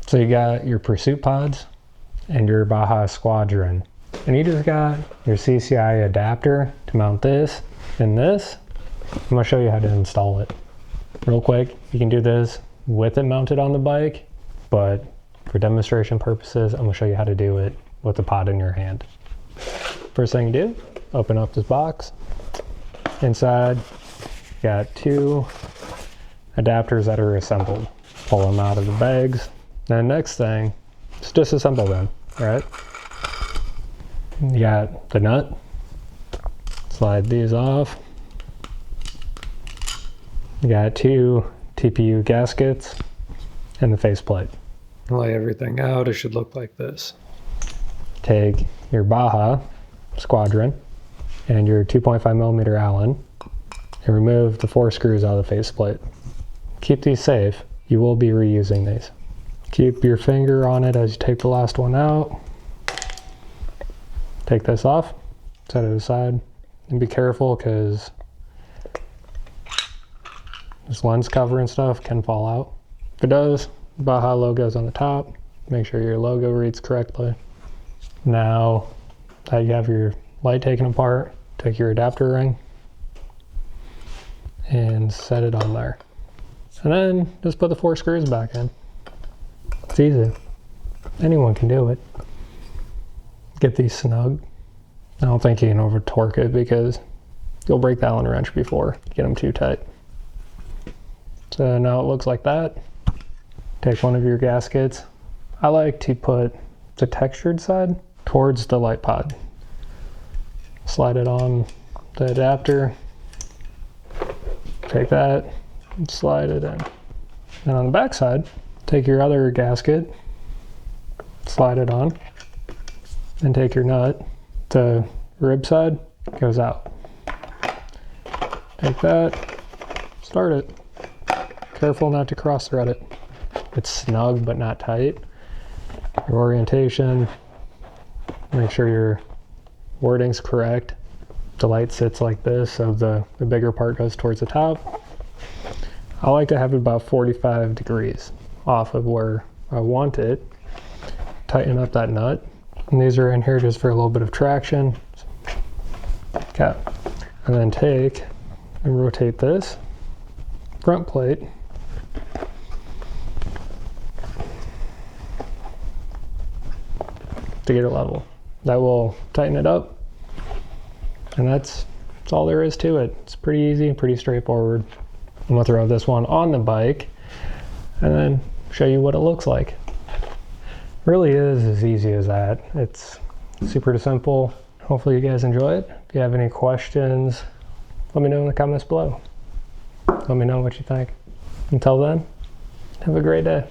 So you got your Pursuit Pods and your Baja Squadron. And you just got your CCI adapter to mount this and this. I'm gonna show you how to install it. Real quick, you can do this with it mounted on the bike, but for demonstration purposes, I'm gonna show you how to do it with the pod in your hand. First thing you do, open up this box. Inside, you got 2 adapters that are assembled. Pull them out of the bags. Then next thing, is disassemble them, right? You got the nut. Slide these off. You got 2 TPU gaskets and the faceplate. Lay everything out, it should look like this. Take your Baja Squadron and your 2.5mm Allen and remove the 4 screws out of the faceplate. Keep these safe. You will be reusing these. Keep your finger on it as you take the last one out. Take this off, set it aside, and be careful because this lens cover and stuff can fall out. If it does, Baja logo's on the top. Make sure your logo reads correctly. Now that you have your light taken apart, take your adapter ring and set it on there. And then just put the 4 screws back in. It's easy. Anyone can do it. Get these snug. I don't think you can over torque it because you'll break the Allen wrench before you get them too tight. So now it looks like that. Take one of your gaskets. I like to put the textured side towards the light pod. Slide it on the adapter. Take that and slide it in. And on the back side, take your other gasket, slide it on, and take your nut. The rib side goes out. Take that, start it. Careful not to cross thread it. It's snug but not tight. Your orientation, make sure your wording's correct. The light sits like this, so the bigger part goes towards the top. I like to have it about 45 degrees off of where I want it. Tighten up that nut. And these are in here just for a little bit of traction. Okay. And then take and rotate this front plate to get it level. That will tighten it up. And that's all there is to it. It's pretty easy, pretty straightforward. I'm gonna throw this one on the bike and then show you what it looks like. Really is as easy as that. It's super simple. Hopefully you guys enjoy it. If you have any questions, let me know in the comments below. Let me know what you think. Until then, have a great day.